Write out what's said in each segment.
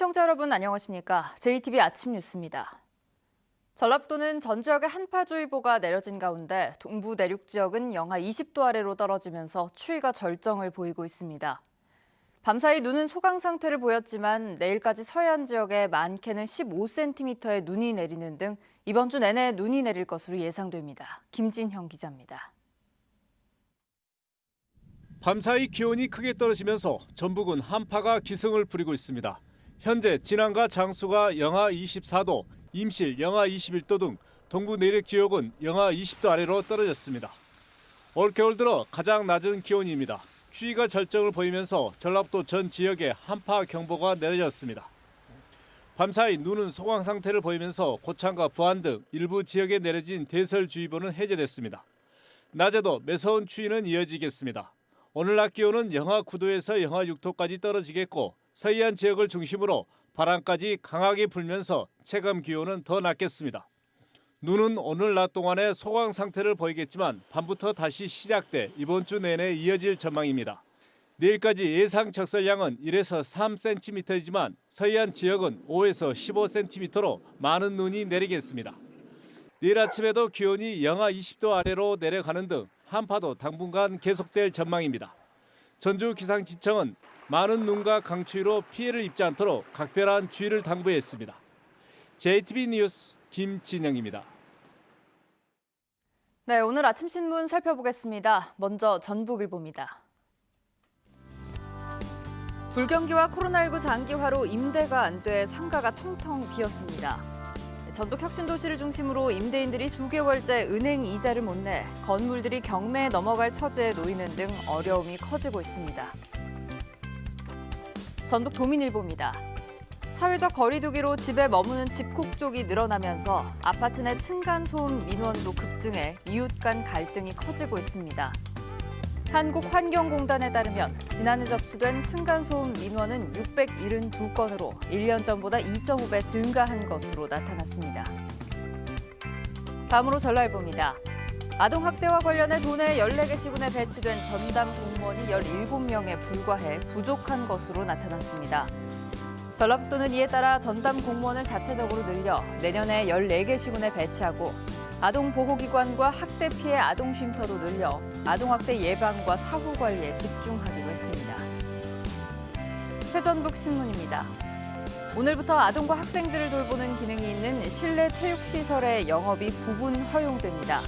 시청자 여러분 안녕하십니까? JTBC 아침 뉴스입니다. 전라북도는 전 지역에 한파주의보가 내려진 가운데 동부 내륙 지역은 영하 20도 아래로 떨어지면서 추위가 절정을 보이고 있습니다. 밤사이 눈은 소강 상태를 보였지만 내일까지 서해안 지역에 많게는 15cm의 눈이 내리는 등 이번 주 내내 눈이 내릴 것으로 예상됩니다. 김진형 기자입니다. 밤사이 기온이 크게 떨어지면서 전북은 한파가 기승을 부리고 있습니다. 현재 진안과 장수가 영하 24도, 임실 영하 21도 등 동부 내륙 지역은 영하 20도 아래로 떨어졌습니다. 올겨울 들어 가장 낮은 기온입니다. 추위가 절정을 보이면서 전라북도 전 지역에 한파 경보가 내려졌습니다. 밤사이 눈은 소강 상태를 보이면서 고창과 부안 등 일부 지역에 내려진 대설주의보는 해제됐습니다. 낮에도 매서운 추위는 이어지겠습니다. 오늘 낮 기온은 영하 9도에서 영하 6도까지 떨어지겠고 서해안 지역을 중심으로 바람까지 강하게 불면서 체감 기온은 더 낮겠습니다. 눈은 오늘 낮 동안에 소강 상태를 보이겠지만 밤부터 다시 시작돼 이번 주 내내 이어질 전망입니다. 내일까지 예상 적설량은 1에서 3cm이지만 서해안 지역은 5에서 15cm로 많은 눈이 내리겠습니다. 내일 아침에도 기온이 영하 20도 아래로 내려가는 등 한파도 당분간 계속될 전망입니다. 전주기상지청은 많은 눈과 강추위로 피해를 입지 않도록 각별한 주의를 당부했습니다. JTBC 뉴스 김진영입니다. 네, 오늘 아침 신문 살펴보겠습니다. 먼저 전북일보입니다. 불경기와 코로나19 장기화로 임대가 안 돼 상가가 텅텅 비었습니다. 전북 혁신도시를 중심으로 임대인들이 수개월째 은행 이자를 못 내 건물들이 경매에 넘어갈 처지에 놓이는 등 어려움이 커지고 있습니다. 전북 도민일보입니다. 사회적 거리두기로 집에 머무는 집콕 쪽이 늘어나면서 아파트 내 층간소음 민원도 급증해 이웃 간 갈등이 커지고 있습니다. 한국환경공단에 따르면 지난해 접수된 층간소음 민원은 672건으로 1년 전보다 2.5배 증가한 것으로 나타났습니다. 다음으로 전라일보입니다. 아동학대와 관련해 도내 14개 시군에 배치된 전담 공무원이 17명에 불과해 부족한 것으로 나타났습니다. 전라북도는 이에 따라 전담 공무원을 자체적으로 늘려 내년에 14개 시군에 배치하고 아동보호기관과 학대 피해 아동쉼터도 늘려 아동학대 예방과 사후 관리에 집중하기로 했습니다. 새전북신문입니다. 오늘부터 아동과 학생들을 돌보는 기능이 있는 실내 체육시설의 영업이 부분 허용됩니다.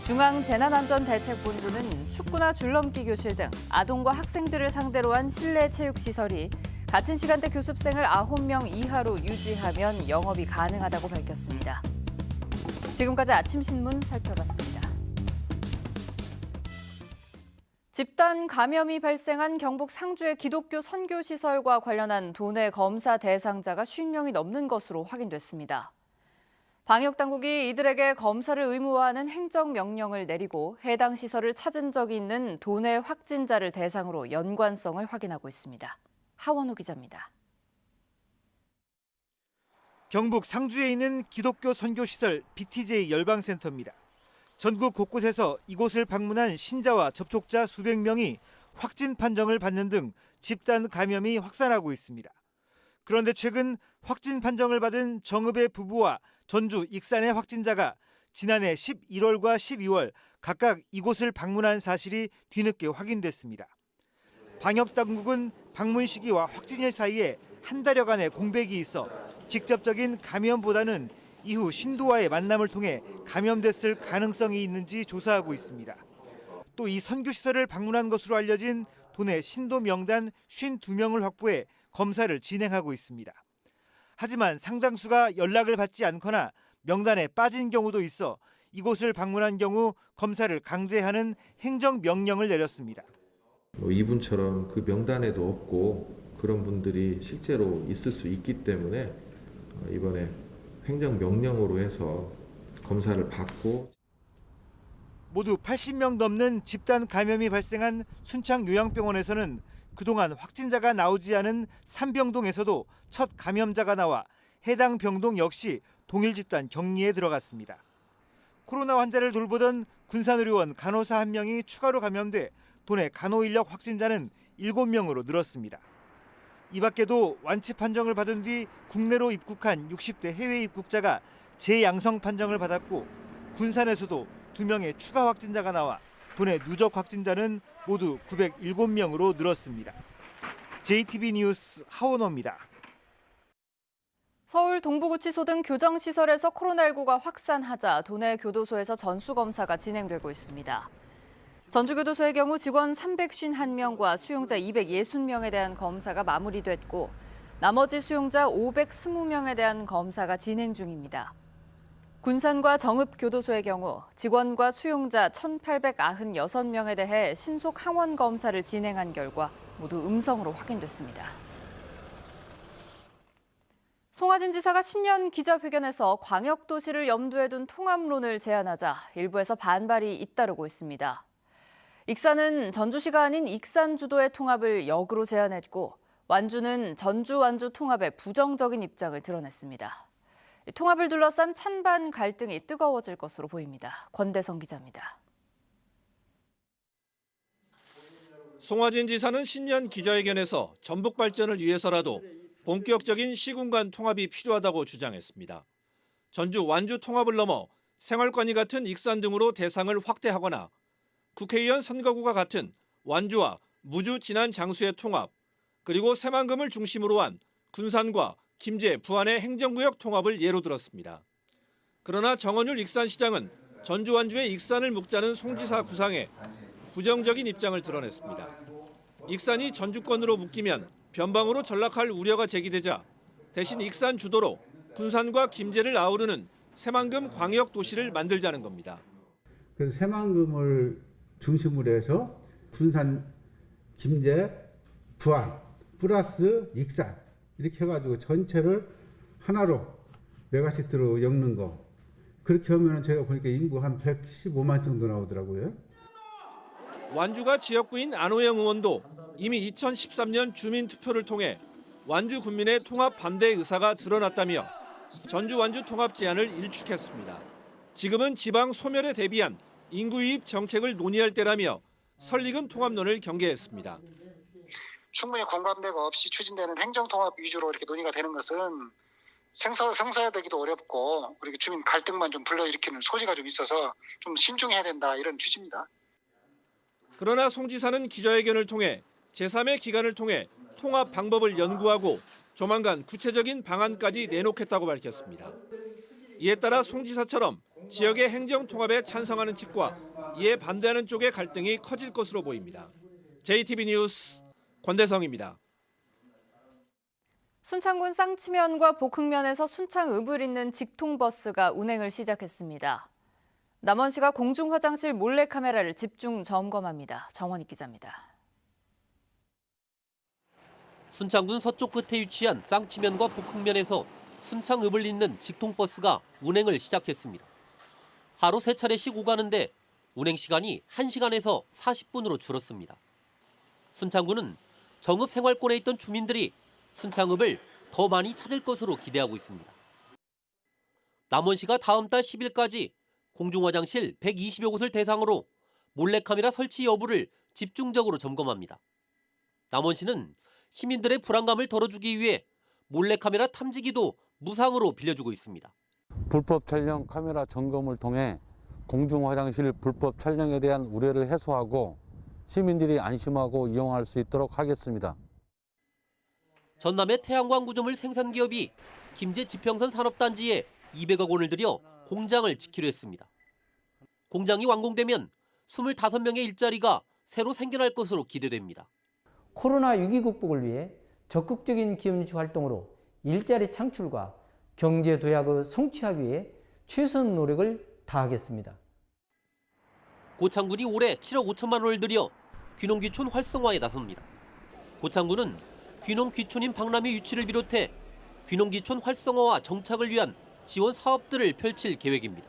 중앙재난안전대책본부는 축구나 줄넘기 교실 등 아동과 학생들을 상대로 한 실내 체육시설이 같은 시간대 교습생을 9명 이하로 유지하면 영업이 가능하다고 밝혔습니다. 지금까지 아침 신문 살펴봤습니다. 집단 감염이 발생한 경북 상주의 기독교 선교시설과 관련한 도내 검사 대상자가 50명이 넘는 것으로 확인됐습니다. 방역당국이 이들에게 검사를 의무화하는 행정명령을 내리고 해당 시설을 찾은 적이 있는 도내 확진자를 대상으로 연관성을 확인하고 있습니다. 하원우 기자입니다. 경북 상주에 있는 기독교 선교시설 BTJ 열방센터입니다. 전국 곳곳에서 이곳을 방문한 신자와 접촉자 수백 명이 확진 판정을 받는 등 집단 감염이 확산하고 있습니다. 그런데 최근 확진 판정을 받은 정읍의 부부와 전주 익산의 확진자가 지난해 11월과 12월 각각 이곳을 방문한 사실이 뒤늦게 확인됐습니다. 방역당국은 방문 시기와 확진일 사이에 한 달여간의 공백이 있어 직접적인 감염보다는 이후 신도와의 만남을 통해 감염됐을 가능성이 있는지 조사하고 있습니다. 또 이 선교시설을 방문한 것으로 알려진 도내 신도 명단 52명을 확보해 검사를 진행하고 있습니다. 하지만 상당수가 연락을 받지 않거나 명단에 빠진 경우도 있어 이곳을 방문한 경우 검사를 강제하는 행정명령을 내렸습니다. 이분처럼 그 명단에도 없고 그런 분들이 실제로 있을 수 있기 때문에 이번에 행정명령으로 해서 검사를 받고 모두 80명 넘는 집단 감염이 발생한 순창요양병원에서는 그동안 확진자가 나오지 않은 삼병동에서도 첫 감염자가 나와 해당 병동 역시 동일 집단 격리에 들어갔습니다. 코로나 환자를 돌보던 군산의료원 간호사 1명이 추가로 감염돼 도내 간호인력 확진자는 7명으로 늘었습니다. 이 밖에도 완치 판정을 받은 뒤 국내로 입국한 60대 해외 입국자가 재양성 판정을 받았고 군산에서도 2명의 추가 확진자가 나와 도내 누적 확진자는 모두 907명으로 늘었습니다. JTB 뉴스 하원호입니다. 서울 동부구치소 등 교정시설에서 코로나19가 확산하자 도내 교도소에서 전수검사가 진행되고 있습니다. 전주교도소의 경우 직원 351명과 수용자 260명에 대한 검사가 마무리됐고 나머지 수용자 520명에 대한 검사가 진행 중입니다. 군산과 정읍교도소의 경우 직원과 수용자 1,896명에 대해 신속 항원 검사를 진행한 결과 모두 음성으로 확인됐습니다. 송하진 지사가 신년 기자회견에서 광역도시를 염두에 둔 통합론을 제안하자 일부에서 반발이 잇따르고 있습니다. 익산은 전주시가 아닌 익산 주도의 통합을 역으로 제안했고 완주는 전주 완주 통합에 부정적인 입장을 드러냈습니다. 통합을 둘러싼 찬반 갈등이 뜨거워질 것으로 보입니다. 권대성 기자입니다. 송하진 지사는 신년 기자회견에서 전북 발전을 위해서라도 본격적인 시군 간 통합이 필요하다고 주장했습니다. 전주 완주 통합을 넘어 생활권이 같은 익산 등으로 대상을 확대하거나 국회의원 선거구가 같은 완주와 무주 진안 장수의 통합, 그리고 새만금을 중심으로 한 군산과 김제, 부안의 행정구역 통합을 예로 들었습니다. 그러나 정원율 익산시장은 전주 완주의 익산을 묶자는 송 지사 구상에 부정적인 입장을 드러냈습니다. 익산이 전주권으로 묶이면 변방으로 전락할 우려가 제기되자 대신 익산 주도로 군산과 김제를 아우르는 새만금 광역도시를 만들자는 겁니다. 그래서 새만금을 중심으로 해서 군산, 김제, 부안 플러스 익산 이렇게 해가지고 전체를 하나로 메가시티로 엮는 거. 그렇게 하면 제가 보니까 인구 한 115만 정도 나오더라고요. 완주가 지역구인 안호영 의원도 이미 2013년 주민투표를 통해 완주 군민의 통합 반대 의사가 드러났다며 전주 완주 통합 제안을 일축했습니다. 지금은 지방 소멸에 대비한 인구 유입 정책을 논의할 때라며 설익은 통합론을 경계했습니다. 충분히 공감대가 없이 추진되는 행정통합 위주로 이렇게 논의가 되는 것은 성사되기도 어렵고 그리고 주민 갈등만 좀 불러일으키는 소지가 좀 있어서 좀 신중해야 된다 이런 취지입니다. 그러나 송 지사는 기자회견을 통해 제3의 기관을 통해 통합 방법을 연구하고 조만간 구체적인 방안까지 내놓겠다고 밝혔습니다. 이에 따라 송 지사처럼 지역의 행정통합에 찬성하는 측과 이에 반대하는 쪽의 갈등이 커질 것으로 보입니다. JTB 뉴스 권대성입니다. 순창군 쌍치면과 복흥면에서 순창읍을 잇는 직통버스가 운행을 시작했습니다. 남원시가 공중화장실 몰래카메라를 집중 점검합니다. 정원익 기자입니다. 순창군 서쪽 끝에 위치한 쌍치면과 복흥면에서 순창읍을 잇는 직통버스가 운행을 시작했습니다. 하루 3차례씩 오가는데 운행 시간이 1시간에서 40분으로 줄었습니다. 순창군은 정읍 생활권에 있던 주민들이 순창읍을 더 많이 찾을 것으로 기대하고 있습니다. 남원시가 다음 달 10일까지 공중화장실 120여 곳을 대상으로 몰래카메라 설치 여부를 집중적으로 점검합니다. 남원시는 시민들의 불안감을 덜어주기 위해 몰래카메라 탐지기도 무상으로 빌려주고 있습니다. 불법 촬영 카메라 점검을 통해 공중화장실 불법 촬영에 대한 우려를 해소하고 시민들이 안심하고 이용할 수 있도록 하겠습니다. 전남의 태양광 구조물 생산기업이 김제 지평선 산업단지에 200억 원을 들여 공장을 짓기로 했습니다. 공장이 완공되면 25명의 일자리가 새로 생겨날 것으로 기대됩니다. 코로나 위기 극복을 위해 적극적인 기업유치 활동으로 일자리 창출과 경제 도약을 성취하기 위해 최선 노력을 다하겠습니다. 고창군이 올해 7억 5천만 원을 들여 귀농귀촌 활성화에 나섭니다. 고창군은 귀농귀촌인 박람회 유치를 비롯해 귀농귀촌 활성화와 정착을 위한 지원 사업들을 펼칠 계획입니다.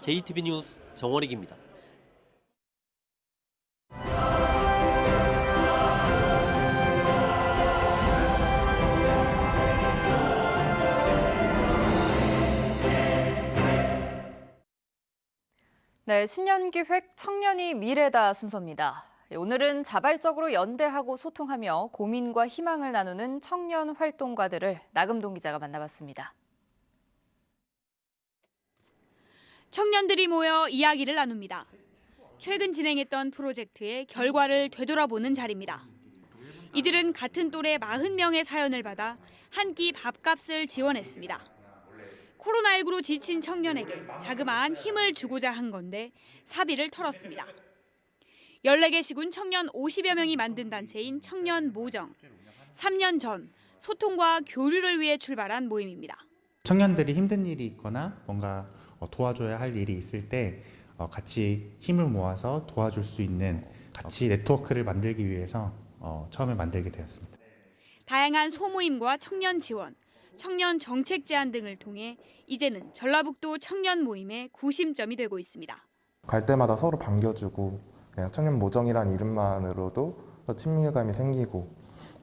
JTB 뉴스 정원익입니다. 네, 신년기획 청년이 미래다 순서입니다. 오늘은 자발적으로 연대하고 소통하며 고민과 희망을 나누는 청년 활동가들을 나금동 기자가 만나봤습니다. 청년들이 모여 이야기를 나눕니다. 최근 진행했던 프로젝트의 결과를 되돌아보는 자리입니다. 이들은 같은 또래 40명의 사연을 받아 한 끼 밥값을 지원했습니다. 코로나19로 지친 청년에게 자그마한 힘을 주고자 한 건데 사비를 털었습니다. 14개 시군 청년 50여 명이 만든 단체인 청년 모정. 3년 전 소통과 교류를 위해 출발한 모임입니다. 청년들이 힘든 일이 있거나 뭔가 도와줘야 할 일이 있을 때 같이 힘을 모아서 도와줄 수 있는 같이 네트워크를 만들기 위해서 처음에 만들게 되었습니다. 다양한 소모임과 청년 지원, 청년 정책 제안 등을 통해 이제는 전라북도 청년 모임의 구심점이 되고 있습니다. 갈 때마다 서로 반겨주고 그냥 청년 모정이라는 이름만으로도 더 친밀감이 생기고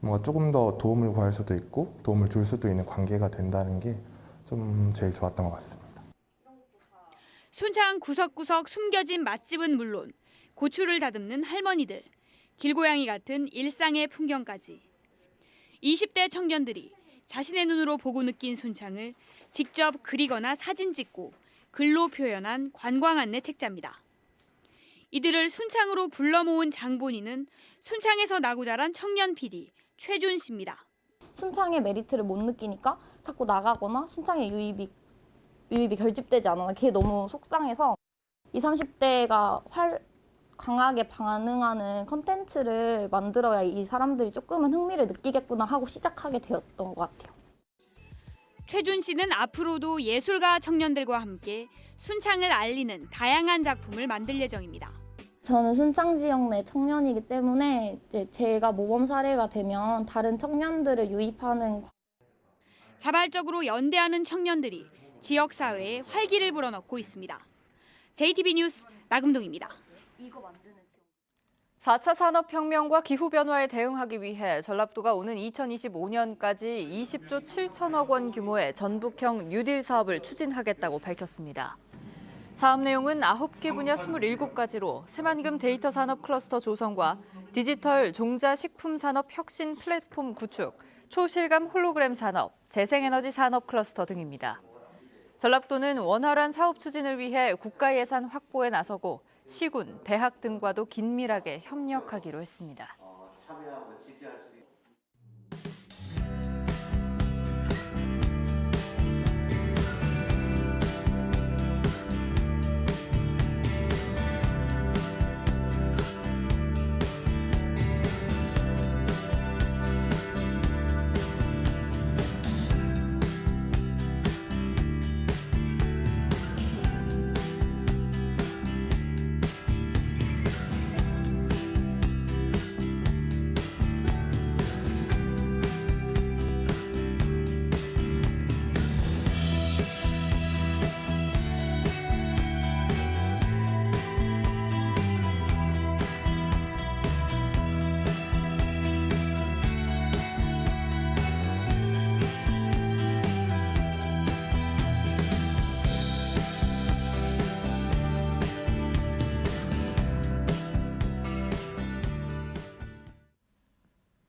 뭔가 조금 더 도움을 구할 수도 있고 도움을 줄 수도 있는 관계가 된다는 게 좀 제일 좋았던 것 같습니다. 순창 구석구석 숨겨진 맛집은 물론 고추를 다듬는 할머니들, 길고양이 같은 일상의 풍경까지 20대 청년들이 자신의 눈으로 보고 느낀 순창을 직접 그리거나 사진 찍고 글로 표현한 관광 안내 책자입니다. 이들을 순창으로 불러 모은 장본인은 순창에서 나고 자란 청년 PD 최준 씨입니다. 순창의 메리트를 못 느끼니까 자꾸 나가거나 순창의 유입이 결집되지 않아. 그게 너무 속상해서 20, 30대가 강하게 반응하는 컨텐츠를 만들어야 이 사람들이 조금은 흥미를 느끼겠구나 하고 시작하게 되었던 것 같아요. 최준 씨는 앞으로도 예술가 청년들과 함께 순창을 알리는 다양한 작품을 만들 예정입니다. 저는 순창 지역 내 청년이기 때문에 이제 제가 모범 사례가 되면 다른 청년들을 유입하는 자발적으로 연대하는 청년들이 지역사회에 활기를 불어넣고 있습니다. JTB 뉴스 나금동입니다. 4차 산업혁명과 기후변화에 대응하기 위해 전라북도가 오는 2025년까지 20조 7천억 원 규모의 전북형 뉴딜 사업을 추진하겠다고 밝혔습니다. 사업 내용은 9개 분야 27가지로 새만금 데이터 산업 클러스터 조성과 디지털 종자 식품 산업 혁신 플랫폼 구축, 초실감 홀로그램 산업, 재생에너지 산업 클러스터 등입니다. 전라북도는 원활한 사업 추진을 위해 국가 예산 확보에 나서고 시군, 대학 등과도 긴밀하게 협력하기로 했습니다.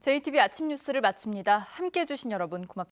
JTB 아침 뉴스를 마칩니다. 함께해 주신 여러분 고맙습니다.